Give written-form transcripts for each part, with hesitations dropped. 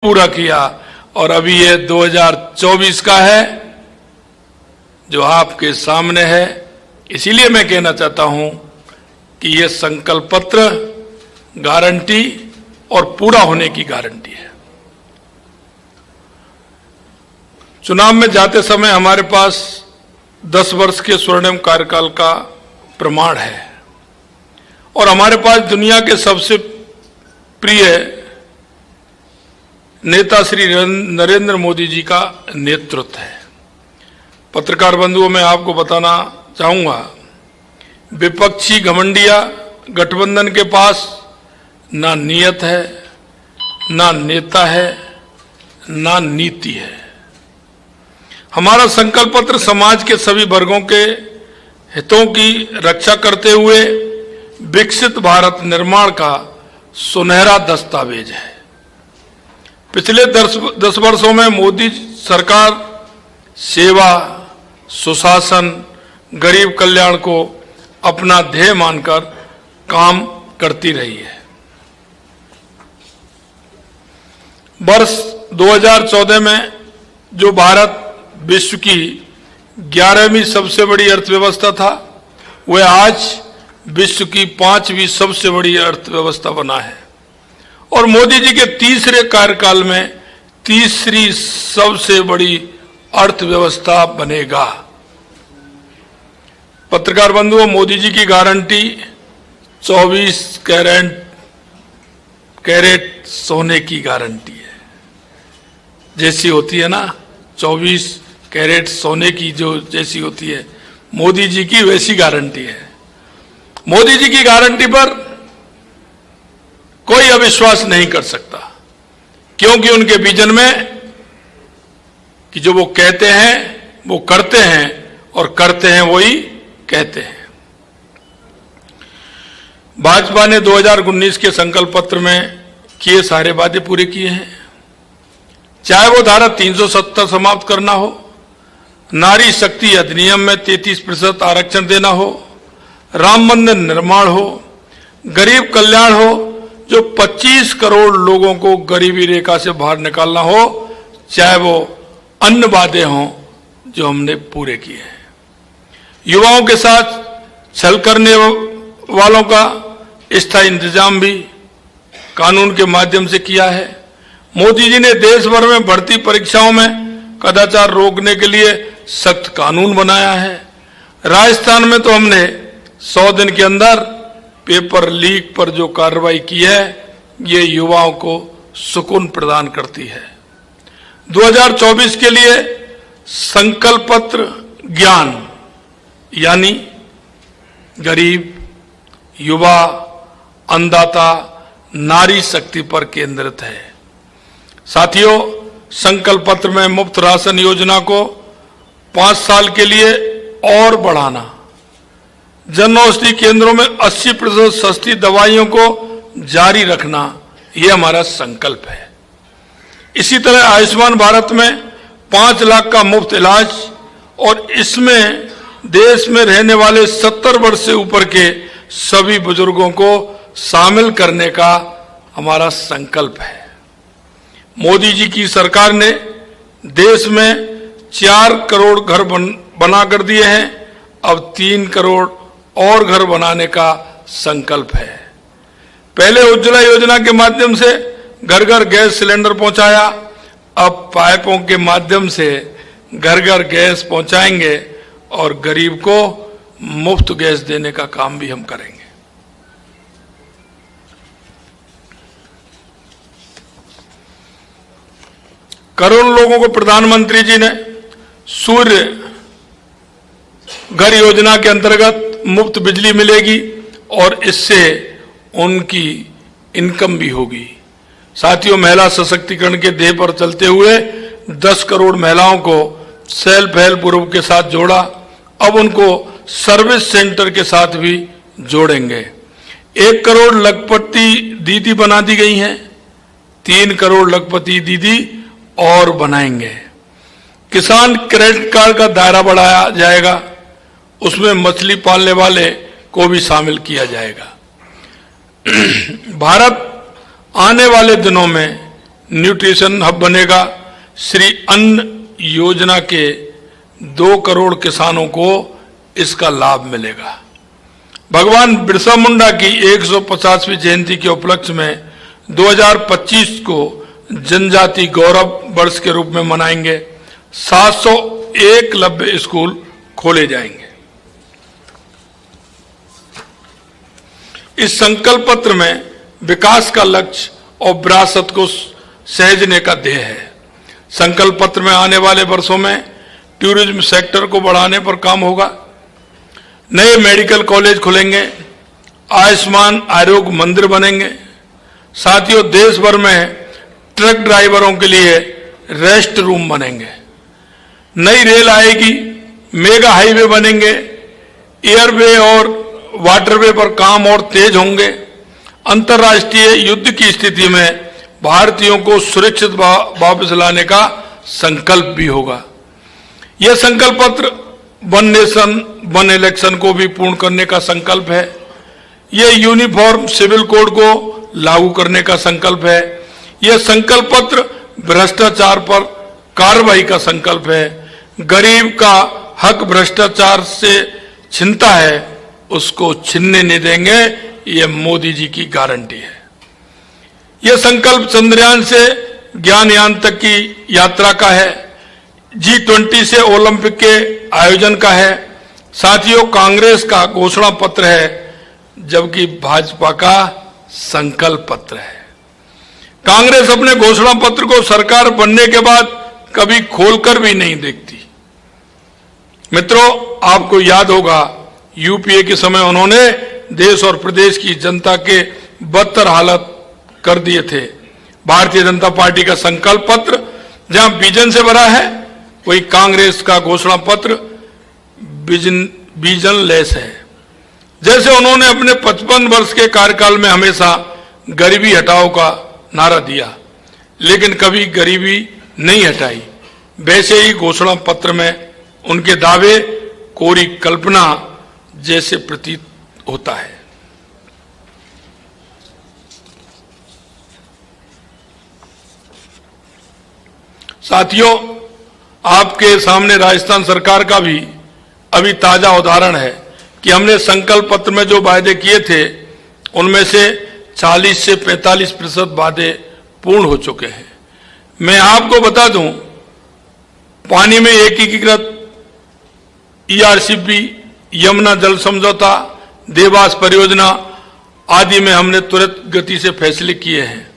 पूरा किया और अभी ये 2024 का है जो आपके सामने है। इसीलिए मैं कहना चाहता हूं कि ये संकल्प पत्र गारंटी और पूरा होने की गारंटी है। चुनाव में जाते समय हमारे पास 10 वर्ष के स्वर्णिम कार्यकाल का प्रमाण है और हमारे पास दुनिया के सबसे प्रिय नेता श्री नरेंद्र मोदी जी का नेतृत्व है। पत्रकार बंधुओं, मैं आपको बताना चाहूंगा, विपक्षी घमंडिया गठबंधन के पास ना नियत है, ना नेता है, ना नीति है। हमारा संकल्प पत्र समाज के सभी वर्गों के हितों की रक्षा करते हुए विकसित भारत निर्माण का सुनहरा दस्तावेज है। पिछले 10 वर्षों में मोदी सरकार सेवा, सुशासन, गरीब कल्याण को अपना ध्येय मानकर काम करती रही है। वर्ष 2014 में जो भारत विश्व की 11वीं सबसे बड़ी अर्थव्यवस्था था, वह आज विश्व की 5वीं सबसे बड़ी अर्थव्यवस्था बना है और मोदी जी के तीसरे कार्यकाल में तीसरी सबसे बड़ी अर्थव्यवस्था बनेगा। पत्रकार बंधुओं, मोदी जी की गारंटी 24 कैरेट सोने की गारंटी है। जैसी होती है ना 24 कैरेट सोने की जो जैसी होती है, मोदी जी की वैसी गारंटी है। मोदी जी की गारंटी पर कोई अविश्वास नहीं कर सकता, क्योंकि उनके विजन में कि जो वो कहते हैं वो करते हैं और करते हैं वही कहते हैं। भाजपा ने 2019 के संकल्प पत्र में किए सारे वादे पूरे किए हैं, चाहे वो धारा 370 समाप्त करना हो, नारी शक्ति अधिनियम में 33% आरक्षण देना हो, राम मंदिर निर्माण हो, गरीब कल्याण हो, जो 25 करोड़ लोगों को गरीबी रेखा से बाहर निकालना हो, चाहे वो अन्य वादे हों जो हमने पूरे किए हैं। युवाओं के साथ छल करने वालों का स्थायी इंतजाम भी कानून के माध्यम से किया है। मोदी जी ने देश भर में भर्ती परीक्षाओं में कदाचार रोकने के लिए सख्त कानून बनाया है। राजस्थान में तो हमने 100 दिन के अंदर पेपर लीक पर जो कार्रवाई की है, ये युवाओं को सुकून प्रदान करती है। 2024 के लिए संकल्प पत्र ज्ञान यानी गरीब, युवा, अन्नदाता, नारी शक्ति पर केंद्रित है। साथियों, संकल्प पत्र में मुफ्त राशन योजना को 5 साल के लिए और बढ़ाना, जन औषधि केंद्रों में 80% सस्ती दवाइयों को जारी रखना, यह हमारा संकल्प है। इसी तरह आयुष्मान भारत में 5 लाख का मुफ्त इलाज और इसमें देश में रहने वाले 70 वर्ष से ऊपर के सभी बुजुर्गों को शामिल करने का हमारा संकल्प है। मोदी जी की सरकार ने देश में 4 करोड़ घर बना कर दिए हैं। अब 3 करोड़ और घर बनाने का संकल्प है। पहले उज्ज्वला योजना के माध्यम से घर घर गैस सिलेंडर पहुंचाया, अब पाइपों के माध्यम से घर घर गैस पहुंचाएंगे और गरीब को मुफ्त गैस देने का काम भी हम करेंगे। करोड़ों लोगों को प्रधानमंत्री जी ने सूर्य घर योजना के अंतर्गत मुफ्त बिजली मिलेगी और इससे उनकी इनकम भी होगी। साथियों, महिला सशक्तिकरण के ध्येय पर चलते हुए 10 करोड़ महिलाओं को सेल्फ हेल्प ग्रुप के साथ जोड़ा, अब उनको सर्विस सेंटर के साथ भी जोड़ेंगे। 1 करोड़ लखपति दीदी बना दी गई हैं, 3 करोड़ लखपति दीदी और बनाएंगे। किसान क्रेडिट कार्ड का दायरा बढ़ाया जाएगा, उसमें मछली पालने वाले को भी शामिल किया जाएगा। भारत आने वाले दिनों में न्यूट्रिशन हब बनेगा। श्री अन्न योजना के 2 करोड़ किसानों को इसका लाभ मिलेगा। भगवान बिरसा मुंडा की 150वीं जयंती के उपलक्ष्य में 2025 को जनजाति गौरव वर्ष के रूप में मनाएंगे। 700 एकलव्य स्कूल खोले जाएंगे। इस संकल्प पत्र में विकास का लक्ष्य और विरासत को सहेजने का ध्येय है। संकल्प पत्र में आने वाले वर्षों में टूरिज्म सेक्टर को बढ़ाने पर काम होगा। नए मेडिकल कॉलेज खुलेंगे, आयुष्मान आरोग्य मंदिर बनेंगे। साथियों, देश भर में ट्रक ड्राइवरों के लिए रेस्ट रूम बनेंगे। नई रेल आएगी, मेगा हाईवे बनेंगे, एयरवे और वाटरवे पर काम और तेज होंगे। अंतर्राष्ट्रीय युद्ध की स्थिति में भारतीयों को सुरक्षित वापस लाने का संकल्प भी होगा। यह संकल्प पत्र वन नेशन वन इलेक्शन को भी पूर्ण करने का संकल्प है। यह यूनिफॉर्म सिविल कोड को लागू करने का संकल्प है। यह संकल्प पत्र भ्रष्टाचार पर कार्रवाई का संकल्प है। गरीब का हक भ्रष्टाचार से छिनता है, उसको छीनने नहीं देंगे, यह मोदी जी की गारंटी है। यह संकल्प चंद्रयान से ज्ञानयान तक की यात्रा का है। G20 से ओलंपिक के आयोजन का है। साथियों, कांग्रेस का घोषणा पत्र है, जबकि भाजपा का संकल्प पत्र है। कांग्रेस अपने घोषणा पत्र को सरकार बनने के बाद कभी खोलकर भी नहीं देखती। मित्रों, आपको याद होगा यूपीए के समय उन्होंने देश और प्रदेश की जनता के बदतर हालत कर दिए थे। भारतीय जनता पार्टी का संकल्प पत्र जहां विजन से भरा है, वही कांग्रेस का घोषणा पत्र विजन लेस है। जैसे उन्होंने अपने 55 वर्ष के कार्यकाल में हमेशा गरीबी हटाओ का नारा दिया, लेकिन कभी गरीबी नहीं हटाई, वैसे ही घोषणा पत्र में उनके दावे कोरी कल्पना जैसे प्रतीत होता है। साथियों, आपके सामने राजस्थान सरकार का भी अभी ताजा उदाहरण है कि हमने संकल्प पत्र में जो वायदे किए थे, उनमें से 40 से 45% वादे पूर्ण हो चुके हैं। मैं आपको बता दूं, पानी में एकीकृत ERCP, यमुना जल समझौता, देवास परियोजना आदि में हमने तुरंत गति से फैसले किए हैं।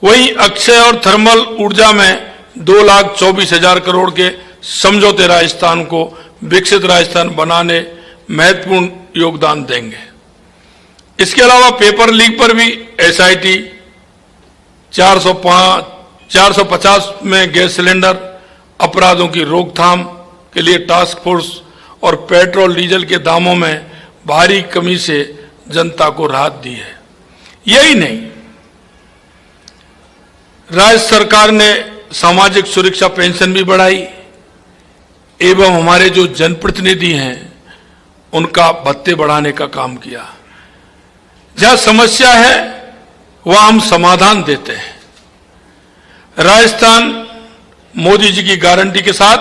वहीं अक्षय और थर्मल ऊर्जा में 2,24,000 करोड़ के समझौते राजस्थान को विकसित राजस्थान बनाने महत्वपूर्ण योगदान देंगे। इसके अलावा पेपर लीक पर भी SIT, 450 में गैस सिलेंडर, अपराधों की रोकथाम के लिए टास्क फोर्स और पेट्रोल डीजल के दामों में भारी कमी से जनता को राहत दी है। यही नहीं, राज्य सरकार ने सामाजिक सुरक्षा पेंशन भी बढ़ाई एवं हमारे जो जनप्रतिनिधि हैं उनका भत्ते बढ़ाने का काम किया। जहां समस्या है वहां हम समाधान देते हैं। राजस्थान मोदी जी की गारंटी के साथ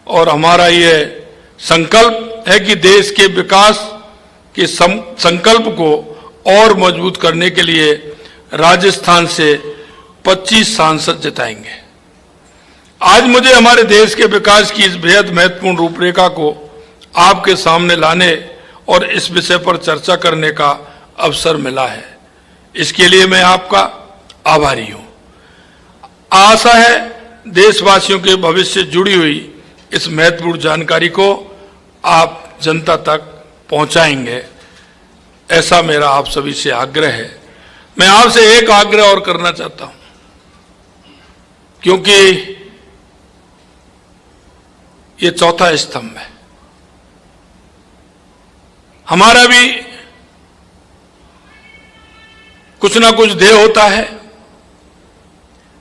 और हमारा ये संकल्प है कि देश के विकास के संकल्प को और मजबूत करने के लिए राजस्थान से 25 सांसद जिताएंगे। आज मुझे हमारे देश के विकास की इस बेहद महत्वपूर्ण रूपरेखा को आपके सामने लाने और इस विषय पर चर्चा करने का अवसर मिला है। इसके लिए मैं आपका आभारी हूं। आशा है देशवासियों के भविष्य से जुड़ी हुई इस महत्वपूर्ण जानकारी को आप जनता तक पहुंचाएंगे, ऐसा मेरा आप सभी से आग्रह है। मैं आपसे एक आग्रह और करना चाहता हूं, क्योंकि ये चौथा स्तंभ है। हमारा भी कुछ ना कुछ ध्येय होता है।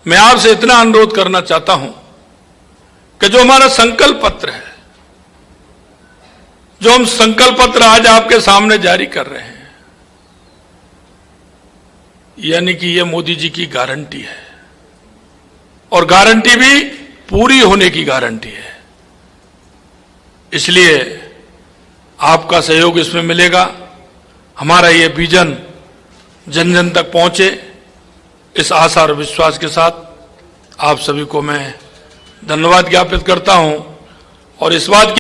मैं आपसे इतना अनुरोध करना चाहता हूं कि जो हमारा संकल्प पत्र है, जो हम संकल्प पत्र आज आपके सामने जारी कर रहे हैं, यानी कि यह मोदी जी की गारंटी है। और गारंटी भी पूरी होने की गारंटी है। इसलिए आपका सहयोग इसमें मिलेगा। हमारा ये विजन जन जन तक पहुंचे, इस आशा और विश्वास के साथ आप सभी को मैं धन्यवाद ज्ञापित करता हूं और इस बात की